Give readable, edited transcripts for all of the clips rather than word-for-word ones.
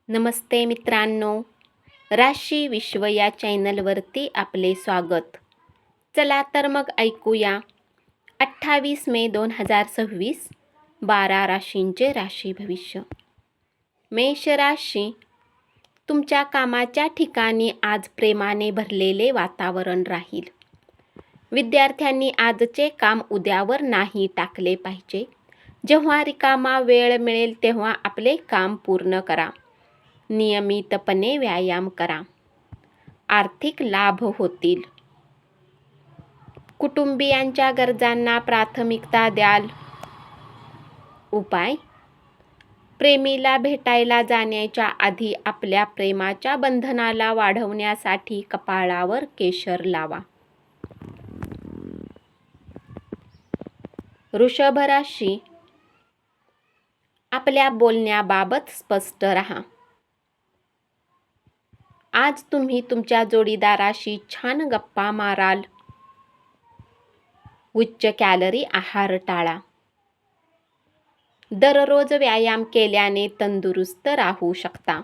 नमस्ते मित्रांनो, राशी विश्व या चॅनलवरती आपले स्वागत. चला तर मग ऐकूया 28 मे 2026 12 राशींचे राशी भविष्य. मेष राशी, तुमच्या कामाच्या ठिकाणी आज प्रेमाने भरलेले वातावरण राहील. विद्यार्थ्यांनी आजचे काम उद्यावर नाही टाकले पाहिजे. जेव्हा रिकामा वेळ मिळेल तेव्हा आपले काम पूर्ण करा. नियमितपणे व्यायाम करा. आर्थिक लाभ होतील. कुटुंबियांच्या गरजांना प्राथमिकता द्याल. उपाय: प्रेमीला भेटायला जाण्याच्या आधी आपल्या प्रेमाच्या बंधनाला वाढवण्यासाठी कपाळावर केशर लावा. वृषभ राशी, आपल्या बोलण्याबाबत स्पष्ट राहा. आज तुम्ही तुमच्या जोडीदाराशी छान गप्पा माराल. उच्च कॅलरी आहार टाळा. दररोज व्यायाम केल्याने तंदुरुस्त राहू शकता.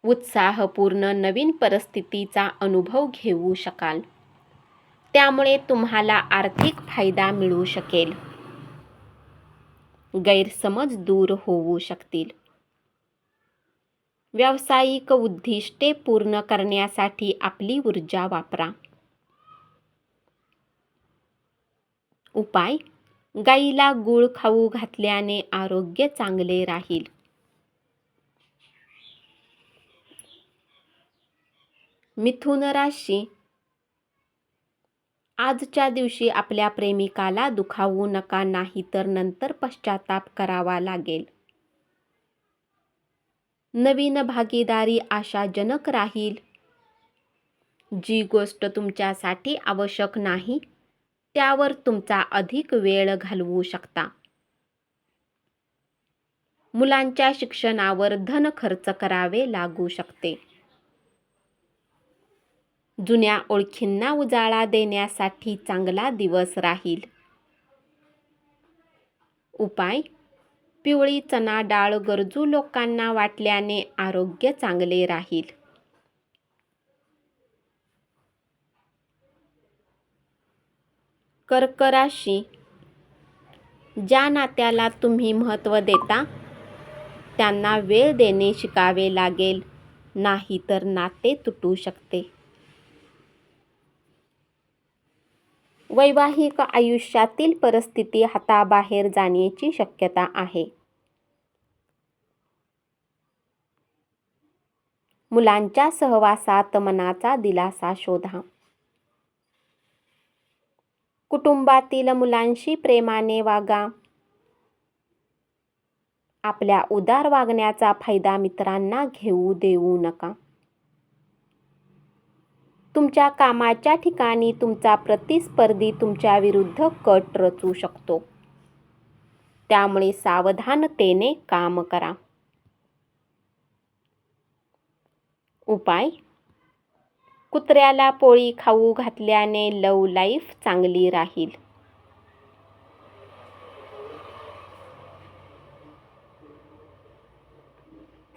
उत्साहपूर्ण नवीन परिस्थितीचा अनुभव घेऊ शकाल. त्यामुळे तुम्हाला आर्थिक फायदा मिळू शकेल. गैरसमज दूर होऊ शकतील. व्यावसायिक उद्दिष्टे पूर्ण करण्यासाठी आपली ऊर्जा वापरा. उपाय: गाईला गूळ खाऊ घातल्याने आरोग्य चांगले राहील. मिथुन राशी, आजच्या दिवशी आपल्या प्रेमिकाला दुखावू नका, नाहीतर नंतर पश्चाताप करावा लागेल. नवीन भागीदारी आशाजनक राहील. जी गोष्ट तुमच्यासाठी आवश्यक नाही त्यावर तुमचा अधिक वेळ घालवू शकता. मुलांच्या शिक्षणावर धन खर्च करावे लागू शकते. जुन्या ओळखींना उजाळा देण्यासाठी चांगला दिवस राहील. उपाय: पिवळी चणा डाळ गरजू लोकांना वाटल्याने आरोग्य चांगले राहील. कर्क राशी, ज्या नात्याला तुम्ही महत्त्व देता त्यांना वेळ देणे शिकावे लागेल, नाहीतर नाते तुटू शकते. वैवाहिक आयुष्यातील परिस्थिती हाताबाहेर जाण्याची शक्यता आहे. मुलांच्या सहवासात मनाचा दिलासा शोधा. कुटुंबातील मुलांशी प्रेमाने वागा. आपल्या उदार वागण्याचा फायदा मित्रांना घेऊ देऊ नका. तुमच्या कामाच्या ठिकाणी तुमचा प्रतिस्पर्धी तुमच्या विरुद्ध कट रचू शकतो. त्यामुळे सावधानतेने काम करा. उपाय: कुत्र्याला पोळी खाऊ घातल्याने लव्ह लाईफ चांगली राहील.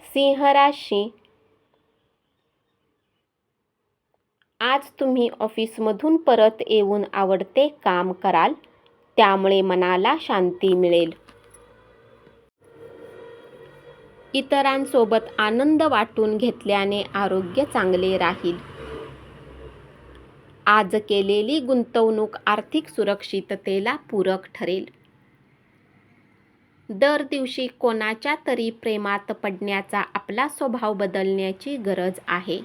सिंह राशी, आज तुम्ही ऑफिसमधून परत येऊन आवडते काम कराल, त्यामुळे मनाला शांती मिळेल. इतरांसोबत आनंद वाटून घेतल्याने आरोग्य चांगले राहील. आज केलेली गुंतवणूक आर्थिक सुरक्षिततेला पूरक ठरेल. दर दिवशी कोणाच्या तरी प्रेमात पडण्याचा आपला स्वभाव बदलण्याची गरज आहे.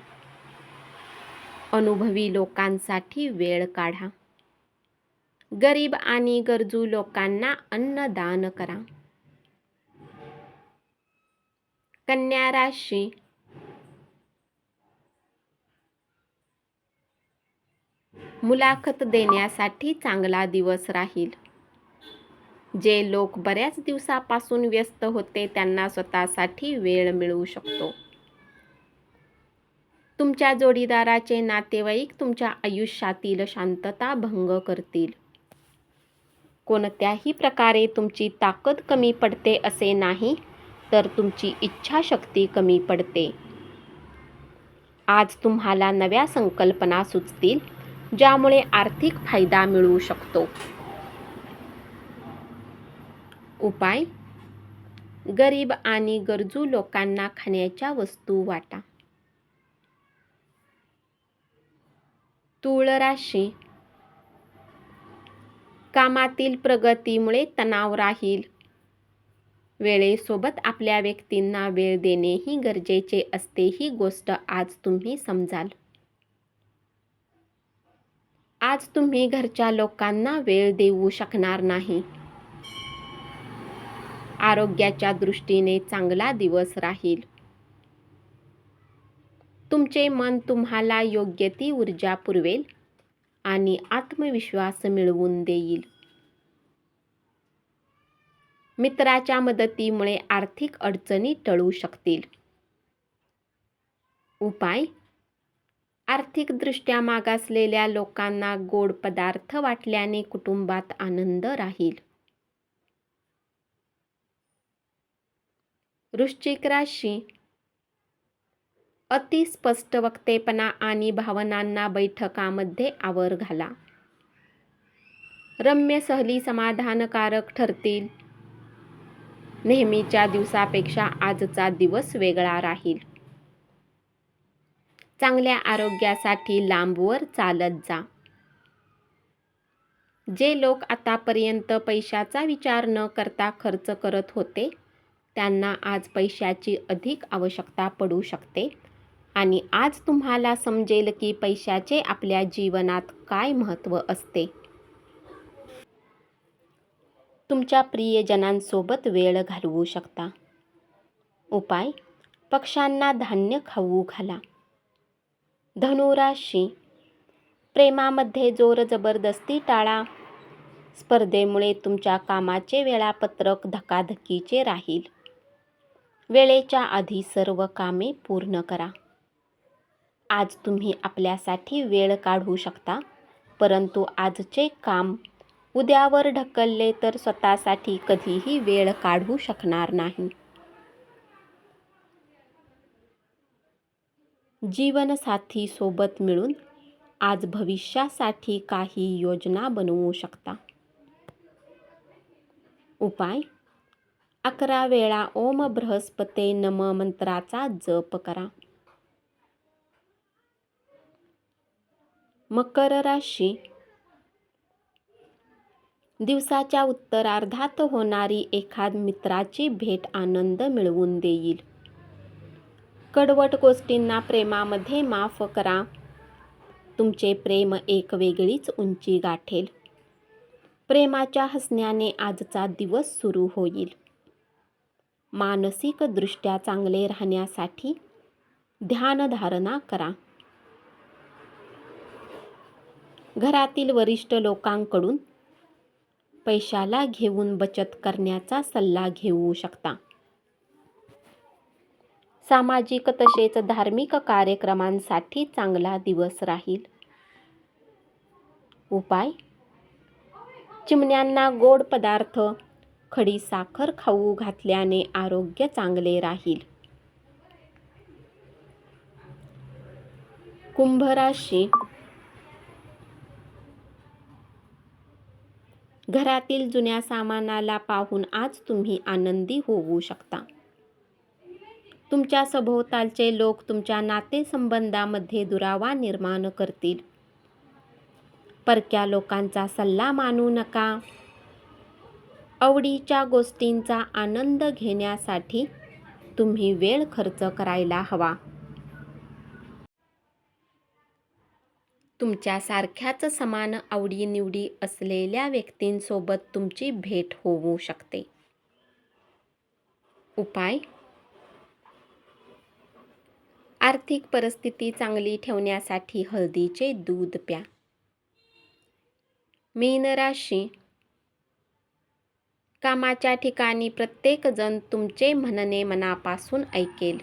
अनुभवी लोकांसाठी वेळ काढा. गरीब आणि गरजू लोकांना अन्नदान करा. कन्या राशी, मुलाखत देण्यासाठी चांगला दिवस राहील. जे लोक बऱ्याच दिवसापासून व्यस्त होते त्यांना स्वतःसाठी वेळ मिळू शकतो. तुमच्या जोडीदाराचे नातेवाईक तुमच्या आयुष्यातील शांतता भंग करतील. कोणत्याही प्रकारे तुमची ताकद कमी पडते असे नाही, तर तुमची इच्छाशक्ती कमी पडते. आज तुम्हाला नव्या संकल्पना सुचतील, ज्यामुळे आर्थिक फायदा मिळू शकतो. उपाय: गरीब आणि गरजू लोकांना खाण्याच्या वस्तू वाटा. तूळ राशी: कामातील प्रगतीमुळे तणाव राहील. वेळेसोबत आपल्या व्यक्तींना वेळ देणेही गरजेचे असते, ही गोष्ट आज तुम्ही समजाल. आज तुम्ही घरच्या लोकांना वेळ देऊ शकणार नाही. आरोग्याच्या दृष्टीने चांगला दिवस राहील. तुमचे मन तुम्हाला योग्य ती ऊर्जा पुरवेल आणि आत्मविश्वास मिळवून देईल. मित्राच्या मदतीमुळे आर्थिक अडचणी टळू शकतील. उपाय: आर्थिकदृष्ट्या मागासलेल्या लोकांना गोड पदार्थ वाटल्याने कुटुंबात आनंद राहील. वृश्चिक राशी: अति स्पष्ट वक्तेपणा आणि भावनांना बैठकांमध्ये आवर घाला. रम्य सहली समाधानकारक ठरतील. नेहमीच्या दिवसापेक्षा आजचा दिवस वेगळा राहील. चांगल्या आरोग्यासाठी लांबवर चालत जा. जे लोक आतापर्यंत पैशाचा विचार न करता खर्च करत होते, त्यांना आज पैशाची अधिक आवश्यकता पडू शकते आणि आज तुम्हाला समजेल की पैशाचे आपल्या जीवनात काय महत्त्व असते. तुमच्या प्रियजनांसोबत वेळ घालवू शकता. उपाय: पक्ष्यांना धान्य खाऊ घाला. धनुराशी: प्रेमामध्ये जोर जबरदस्ती टाळा. स्पर्धेमुळे तुमच्या कामाचे वेळापत्रक धकाधकीचे राहील. वेळेच्या आधी सर्व कामे पूर्ण करा. आज तुम्ही आपल्यासाठी वेळ काढू शकता, परंतु आजचे काम उद्यावर ढकलले तर स्वतःसाठी कधीही वेळ काढू शकणार नाही. जीवनसाथी सोबत मिळून आज भविष्यासाठी काही योजना बनवू शकता. उपाय: 11 वेळा ओम बृहस्पते नम मंत्राचा जप करा. मकर राशी: दिवसाच्या उत्तरार्धात होणारी एखाद मित्राची भेट आनंद मिळवून देईल. कडवट गोष्टींना प्रेमामध्ये माफ करा. तुमचे प्रेम एक वेगळीच उंची गाठेल. प्रेमाच्या हसण्याने आजचा दिवस सुरू होईल. मानसिकदृष्ट्या चांगले राहण्यासाठी ध्यानधारणा करा. घरातील वरिष्ठ लोकांकडून पैशाला घेऊन बचत करण्याचा सल्ला घेऊ शकता. सामाजिक तसेच धार्मिक कार्यक्रमांसाठी चांगला दिवस राहील. उपाय: चिमण्यांना गोड पदार्थ, खडी साखर खाऊ घातल्याने आरोग्य चांगले राहील. कुंभ राशी: घरातील जुन्या सामानाला पाहून आज तुम्ही आनंदी होऊ शकता. तुमच्या सभोवतालचे लोक तुमच्या नातेसंबंधामध्ये दुरावा निर्माण करतील. परक्या लोकांचा सल्ला मानू नका. आवडीच्या गोष्टींचा आनंद घेण्यासाठी तुम्ही वेळ खर्च करायला हवा. तुमच्यासारख्याच समान आवडीनिवडी असलेल्या व्यक्तींसोबत तुमची भेट होऊ शकते. उपाय: आर्थिक परिस्थिती चांगली ठेवण्यासाठी हळदीचे दूध प्या. मीन राशी: कामाच्या ठिकाणी प्रत्येक जण तुमचे म्हणणे मनापासून ऐकेल.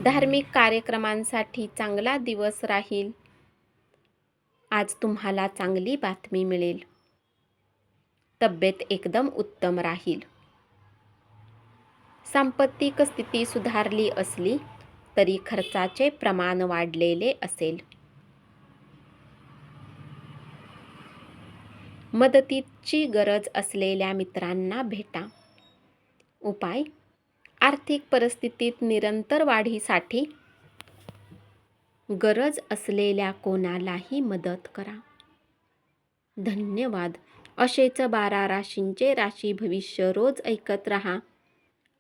धार्मिक कार्यक्रमांसाठी चांगला दिवस राहील. आज तुम्हाला चांगली बातमी मिळेल. तब्येत एकदम उत्तम राहील. सांपत्तिक स्थिती सुधारली असली तरी खर्चाचे प्रमाण वाढलेले असेल. मदतीची गरज असलेल्या मित्रांना भेटा. उपाय: आर्थिक परिस्थितीत निरंतर वाढीसाठी गरज असलेल्या कोणालाही मदत करा. धन्यवाद. असेच 12 राशींचे राशी भविष्य रोज ऐकत रहा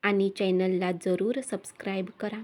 आणि चॅनलला जरूर सबस्क्राईब करा.